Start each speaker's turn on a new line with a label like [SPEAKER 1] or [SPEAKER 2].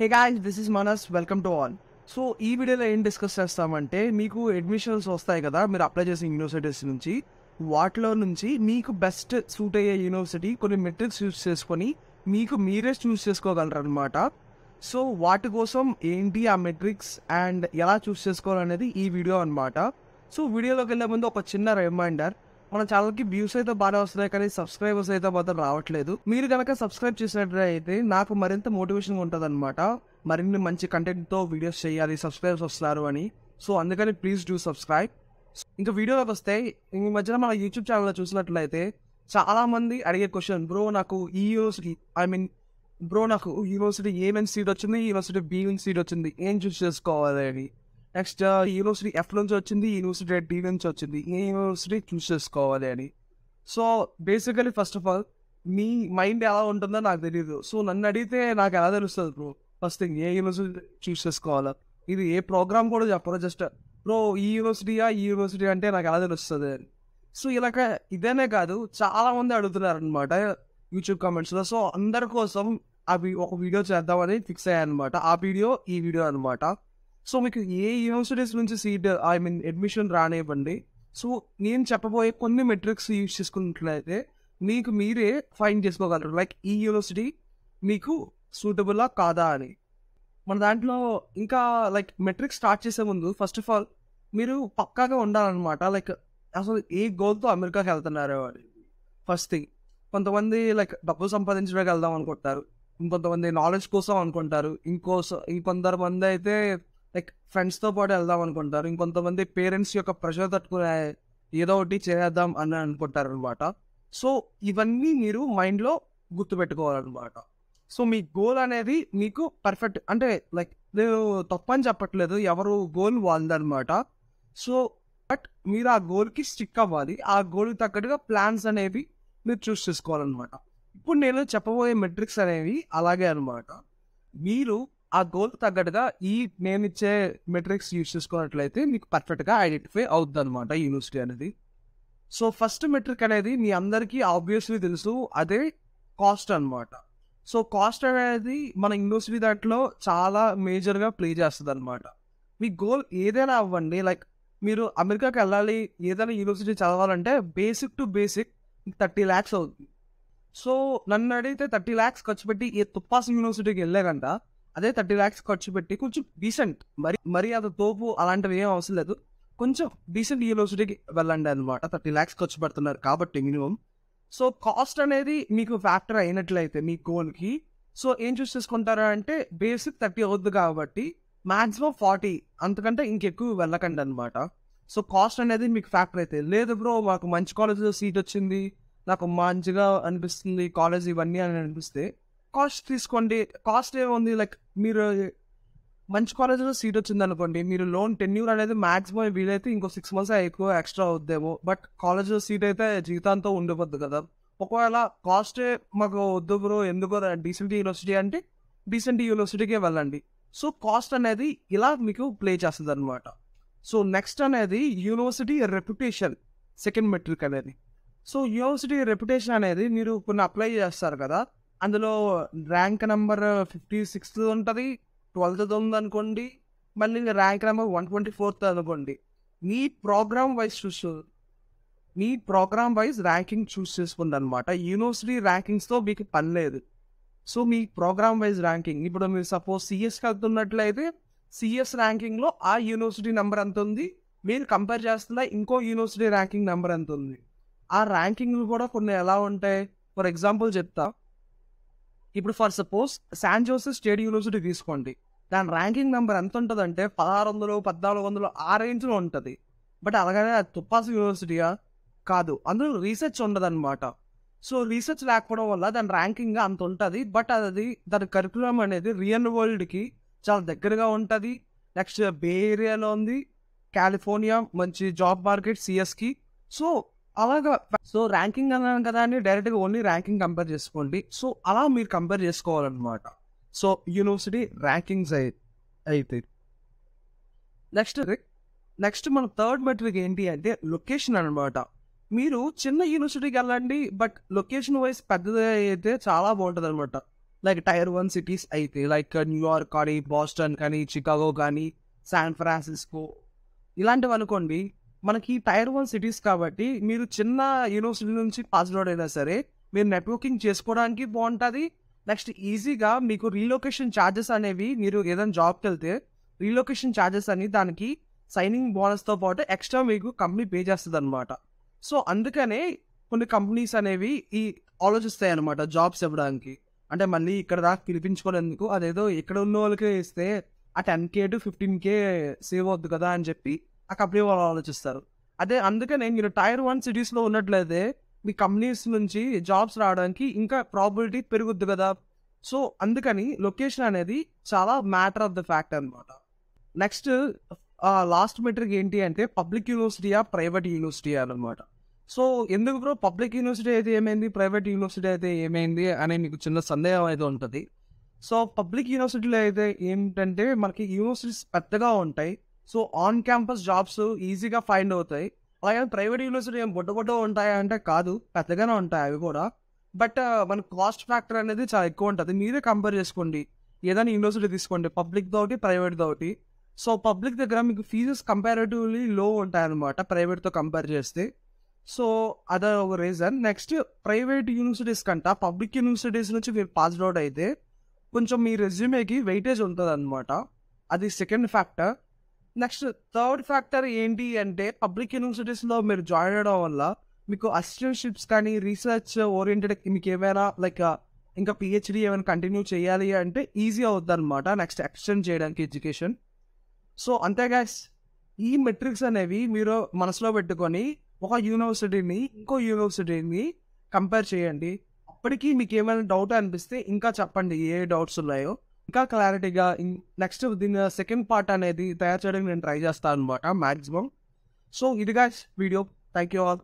[SPEAKER 1] Hey guys, this is Manas. Welcome to all. So ఈ వీడియోలో ఏం డిస్కస్ చేస్తామంటే, మీకు అడ్మిషన్స్ వస్తాయి కదా మీరు అప్లై చేసిన యూనివర్సిటీస్ నుంచి. వాటిలో నుంచి మీకు బెస్ట్ సూట్ అయ్యే యూనివర్సిటీ కొన్ని మెట్రిక్స్ యూస్ చేసుకొని మీకు మీరే చూస్ చేసుకోగలరు అనమాట. సో వాటి కోసం ఏంటి ఆ మెట్రిక్స్ అండ్ ఎలా చూస్ చేసుకోవాలనేది ఈ వీడియో అనమాట. సో వీడియోలోకి వెళ్ళే ముందు ఒక చిన్న రిమైండర్, మన ఛానల్కి వ్యూస్ అయితే బాగా వస్తున్నాయి కానీ సబ్స్క్రైబర్స్ అయితే మాత్రం రావట్లేదు. మీరు కనుక సబ్స్క్రైబ్ చేసినట్లయితే నాకు మరింత మోటివేషన్ ఉంటుంది అనమాట, మరిన్ని మంచి కంటెంట్తో వీడియోస్ చేయాలి, సబ్స్క్రైబర్స్ వస్తున్నారు అని. సో అందుకని ప్లీజ్ డూ సబ్స్క్రైబ్. ఇంకా వీడియోలోకి వస్తే, ఈ మధ్యన మన యూట్యూబ్ ఛానల్లో చూసినట్లయితే చాలామంది అడిగే క్వశ్చన్, నాకు ఈ యూనివర్సిటీ నాకు యూనివర్సిటీ ఏ నుంచి సీట్ వచ్చింది, యూనివర్సిటీ బి నుంచి సీట్ వచ్చింది, ఏం చూస్ చేసుకోవాలి అని. నెక్స్ట్ యూనివర్సిటీ ఎఫ్ నుంచి వచ్చింది, యూనివర్సిటీ డి నుంచి వచ్చింది, ఏ యూనివర్సిటీ చూస్ చేసుకోవాలి అని. So basically first of all me mind ఎలా ఉంటుందో నాకు తెలియదు. సో నన్ను అడిగితే నాకు ఎలా తెలుస్తుంది బ్రో? ఫస్ట్ థింగ్ ఏ యూనివర్సిటీ చూస్ చేసుకోవాలా, ఇది ఏ ప్రోగ్రామ్ కూడా చెప్పరు, జస్ట్ ఈ యూనివర్సిటీ అంటే నాకు ఎలా తెలుస్తుంది అని. సో ఇలాగ ఇదేనే కాదు, చాలామంది అడుగుతున్నారు అనమాట యూట్యూబ్ కామెంట్స్లో. సో అందరి కోసం అవి ఒక వీడియో చేద్దామని ఫిక్స్ అయ్యానమాట. ఆ వీడియో ఈ వీడియో అనమాట. సో మీకు ఏ యూనివర్సిటీస్ నుంచి సీట్ అడ్మిషన్ రానివ్వండి, సో నేను చెప్పబోయే కొన్ని మెట్రిక్స్ యూజ్ చేసుకున్నట్లయితే మీకు మీరే ఫైండ్ చేసుకోగలరు, లైక్ ఈ యూనివర్సిటీ మీకు సూటబుల్లా కాదా అని. మన దాంట్లో ఇంకా లైక్ మెట్రిక్స్ స్టార్ట్ చేసే ముందు ఫస్ట్ ఆఫ్ ఆల్ మీరు పక్కాగా ఉండాలన్నమాట. లైక్ అసలు ఏ గోల్తో అమెరికాకి వెళ్తున్నారు అని. ఫస్ట్ థింగ్, కొంతమంది లైక్ డబ్బు సంపాదించడానికి వెళ్దాం అనుకుంటారు, ఇంకొంతమంది నాలెడ్జ్ కోసం అనుకుంటారు, ఇంకొంతమంది అయితే లైక్ ఫ్రెండ్స్తో పాటు వెళ్దాం అనుకుంటారు, ఇంకొంతమంది పేరెంట్స్ యొక్క ప్రెషర్ తట్టుకునే ఏదో ఒకటి చేద్దాం అని అనుకుంటారు అనమాట. సో ఇవన్నీ మీరు మైండ్లో గుర్తుపెట్టుకోవాలన్నమాట. సో మీ గోల్ అనేది మీకు పర్ఫెక్ట్, అంటే లైక్ నేను తప్పని చెప్పట్లేదు, ఎవరు గోల్ వాళ్ళదనమాట. సో బట్ మీరు ఆ గోల్కి స్టిక్ అవ్వాలి, ఆ గోల్కి తగ్గట్టుగా ప్లాన్స్ అనేవి మీరు చూస్ చేసుకోవాలన్నమాట. ఇప్పుడు నేను చెప్పబోయే మెట్రిక్స్ అనేవి అలాగే అనమాట. మీరు ఆ గోల్ తగ్గట్టుగా నేను ఇచ్చే మెట్రిక్స్ యూజ్ చేసుకున్నట్లయితే మీకు పర్ఫెక్ట్గా ఐడెంటిఫై అవుతుంది అనమాట యూనివర్సిటీ అనేది. సో ఫస్ట్ మెట్రిక్ అనేది మీ అందరికీ ఆబ్వియస్లీ తెలుసు, అదే కాస్ట్ అనమాట. సో కాస్ట్ అనేది మన యూనివర్సిటీ దాంట్లో చాలా మేజర్గా ప్లే చేస్తుంది అనమాట. మీ గోల్ ఏదైనా అవ్వండి, లైక్ మీరు అమెరికాకి వెళ్ళాలి, ఏదైనా యూనివర్సిటీ చదవాలంటే బేసిక్ టు బేసిక్ 30 lakhs అవుతుంది. సో నన్ను అడిగితే 30 lakhs ఖర్చు పెట్టి ఏ తుప్పాస్ యూనివర్సిటీకి వెళ్ళాకంట అదే 30 lakhs ఖర్చు పెట్టి కొంచెం డీసెంట్, మరి అది తోపు అలాంటివి ఏం అవసరం లేదు, కొంచెం డీసెంట్ యూనివర్సిటీకి వెళ్ళండి అనమాట. 30 lakhs ఖర్చు పెడుతున్నారు కాబట్టి మినిమం. సో కాస్ట్ అనేది మీకు ఫ్యాక్టర్ అయినట్లయితే మీ గోల్కి, సో ఏం చూస్ చేసుకుంటారా అంటే బేసిక్ 30 అవుద్ది కాబట్టి మ్యాక్సిమం 40, అంతకంటే ఇంకెక్కువ వెళ్ళకండి అనమాట. సో కాస్ట్ అనేది మీకు ఫ్యాక్టర్ అయితే, లేదు బ్రో మాకు మంచి కాలేజ్లో సీట్ వచ్చింది, నాకు మంచిగా అనిపిస్తుంది కాలేజ్ ఇవన్నీ అని అనిపిస్తే కాస్ట్ తీసుకోండి. కాస్ట్ ఏముంది, లైక్ మీరు మంచి కాలేజ్లో సీట్ వచ్చింది అనుకోండి, మీరు లోన్ టెన్యూర్ అనేది మ్యాక్సిమం వీలైతే ఇంకో 6 months ఎక్కువ ఎక్స్ట్రా అవుద్దేమో, బట్ కాలేజ్లో సీట్ అయితే జీవితాంతో ఉండిపోద్దు కదా. ఒకవేళ కాస్టే మాకు వద్దు బ్రో ఎందుకో డీసెంట్ యూనివర్సిటీ అంటే డీసెంట్ యూనివర్సిటీకే వెళ్ళండి. సో కాస్ట్ అనేది ఇలా మీకు ప్లే చేస్తుంది అనమాట. సో నెక్స్ట్ అనేది యూనివర్సిటీ రెప్యుటేషన్, సెకండ్ మెట్రిక్ అనేది. సో యూనివర్సిటీ రెప్యుటేషన్ అనేది మీరు కొన్ని అప్లై చేస్తారు కదా, అందులో ర్యాంక్ నెంబర్ 56 ఉంటుంది, 12th ఉంది అనుకోండి, మళ్ళీ ర్యాంక్ నెంబర్ 124th అనుకోండి. మీ ప్రోగ్రామ్ వైజ్ ర్యాంకింగ్ చూస్ చేసుకుంది అనమాట. యూనివర్సిటీ ర్యాంకింగ్స్తో మీకు పని లేదు. సో మీ ప్రోగ్రామ్ వైజ్ ర్యాంకింగ్, ఇప్పుడు మీరు సపోజ్ సిఎస్కి వెళ్తున్నట్లయితే సిఎస్ ర్యాంకింగ్లో ఆ యూనివర్సిటీ నెంబర్ ఎంత ఉంది, మీరు కంపేర్ చేస్తున్న ఇంకో యూనివర్సిటీ ర్యాంకింగ్ నెంబర్ ఎంత ఉంది. ఆ ర్యాంకింగ్లు కూడా కొన్ని ఎలా ఉంటాయి, ఫర్ ఎగ్జాంపుల్ చెప్తా. ఇప్పుడు for suppose San Joseph state university తీసుకోండి, దాని ర్యాంకింగ్ నెంబర్ ఎంత ఉంటుంది అంటే 1600, 1400 ఆ రేంజ్లో ఉంటుంది. బట్ అలాగనే అది తుప్పాస్ యూనివర్సిటీయా? కాదు, అందులో రీసెర్చ్ ఉండదు అనమాట. సో రీసెర్చ్ లేకపోవడం వల్ల దాని ర్యాంకింగ్ అంత ఉంటుంది, బట్ దాని కరికులం అనేది రియల్ వరల్డ్కి చాలా దగ్గరగా ఉంటుంది. నెక్స్ట్ బే ఏరియాలో ఉంది, కాలిఫోర్నియా మంచి జాబ్ మార్కెట్ సిఎస్కి. సో అలాగా, సో ర్యాంకింగ్ అన్నాను కదా అని డైరెక్ట్గా ఓన్లీ ర్యాంకింగ్ కంపేర్ చేసుకోండి. సో అలా మీరు కంపేర్ చేసుకోవాలన్నమాట. సో యూనివర్సిటీ ర్యాంకింగ్స్ అయితే నెక్స్ట్ మన థర్డ్ మెట్రిక్ ఏంటి అంటే లొకేషన్ అనమాట. మీరు చిన్న యూనివర్సిటీకి వెళ్ళండి, బట్ లొకేషన్ వైజ్ పెద్దది అయితే చాలా బాగుంటుంది అనమాట. లైక్ టైర్ 1 సిటీస్ అయితే లైక్ న్యూయార్క్ కానీ, బాస్టన్ కానీ, చికాగో కానీ, శాన్ ఫ్రాన్సిస్కో ఇలాంటివి అనుకోండి. మనకి టైర్ 1 సిటీస్ కాబట్టి మీరు చిన్న యూనివర్సిటీ నుంచి పాస్ అవుట్ అయినా సరే మీరు నెట్వర్కింగ్ చేసుకోవడానికి బాగుంటుంది. నెక్స్ట్ ఈజీగా మీకు రీలొకేషన్ ఛార్జెస్ అనేవి మీరు ఏదైనా జాబ్కి వెళ్తే రీలొకేషన్ ఛార్జెస్ అని దానికి సైనింగ్ బోనస్తో పాటు ఎక్స్ట్రా మీకు కంపెనీ పే చేస్తుంది అనమాట. సో అందుకనే కొన్ని కంపెనీస్ అనేవి ఆలోచిస్తాయి అనమాట జాబ్స్ ఇవ్వడానికి. అంటే మళ్ళీ ఇక్కడ దాకా పిలిపించుకోలేందుకు అదేదో ఇక్కడ ఉన్న వాళ్ళకే ఇస్తే ఆ 10K to 15K సేవ్ అవుద్ది కదా అని చెప్పి ఆ కంపెనీ వాళ్ళు ఆలోచిస్తారు. అందుకనే మీరు టైర్ 1 సిటీస్లో ఉన్నట్లయితే మీ కంపెనీస్ నుంచి జాబ్స్ రావడానికి ఇంకా ప్రాబిలిటీ పెరుగుద్ది కదా. సో అందుకని లొకేషన్ అనేది చాలా మ్యాటర్ ఆఫ్ ద ఫ్యాక్ట్ అనమాట. నెక్స్ట్ లాస్ట్ మెట్రిక్ ఏంటి అంటే పబ్లిక్ యూనివర్సిటీయా ప్రైవేట్ యూనివర్సిటీయా అనమాట. సో ఎందుకు బ్రో పబ్లిక్ యూనివర్సిటీ అయితే ఏమైంది, ప్రైవేట్ యూనివర్సిటీ అయితే ఏమైంది అనే మీకు చిన్న సందేహం అయితే ఉంటుంది. సో పబ్లిక్ యూనివర్సిటీలో అయితే ఏంటంటే మనకి యూనివర్సిటీస్ పెద్దగా ఉంటాయి. సో ఆన్ క్యాంపస్ జాబ్స్ ఈజీగా ఫైండ్ అవుతాయి. అలాగే ప్రైవేట్ యూనివర్సిటీ ఏం బొడ్డ ఉంటాయా అంటే కాదు, పెద్దగానే ఉంటాయి అవి కూడా. బట్ మన కాస్ట్ ఫ్యాక్టర్ అనేది చాలా ఎక్కువ ఉంటుంది. మీరే కంపేర్ చేసుకోండి, ఏదైనా యూనివర్సిటీ తీసుకోండి, పబ్లిక్ తోటి ప్రైవేట్ తోటి. సో పబ్లిక్ దగ్గర మీకు ఫీజెస్ కంపారేటివ్లీ లో ఉంటాయన్నమాట ప్రైవేట్తో కంపేర్ చేస్తే. సో అదే ఒక రీజన్. నెక్స్ట్ ప్రైవేట్ యూనివర్సిటీస్ కంటే పబ్లిక్ యూనివర్సిటీస్ నుంచి మీరు పాస్డ్ అవుట్ అయితే కొంచెం మీ రెజ్యూమేకి వెయిటేజ్ ఉంటుంది అనమాట. అది second factor. Next third factor ఏంటి అంటే పబ్లిక్ యూనివర్సిటీస్లో మీరు జాయిన్ అవ్వడం వల్ల మీకు అసిస్టెంట్షిప్స్ కానీ రీసెర్చ్ ఓరియంటెడ్ మీకు ఏమైనా లైక్ ఇంకా పిహెచ్డి ఏమైనా కంటిన్యూ చేయాలి అంటే ఈజీ అవుతుంది అనమాట నెక్స్ట్ ఎక్స్టెండ్ చేయడానికి ఎడ్యుకేషన్. సో అంతే గైస్, ఈ మెట్రిక్స్ అనేవి మీరు మనసులో పెట్టుకొని ఒక యూనివర్సిటీని ఇంకో యూనివర్సిటీని కంపేర్ చేయండి. అప్పటికి మీకు ఏమైనా డౌట్ అనిపిస్తే ఇంకా చెప్పండి ఏ డౌట్స్ ఉన్నాయో ఇంకా క్లారిటీగా. నెక్స్ట్ దీని సెకండ్ పార్ట్ అనేది తయారు చేయడానికి నేను ట్రై చేస్తాను అనమాట మ్యాక్సిమం. సో ఇది guys video. Thank you all.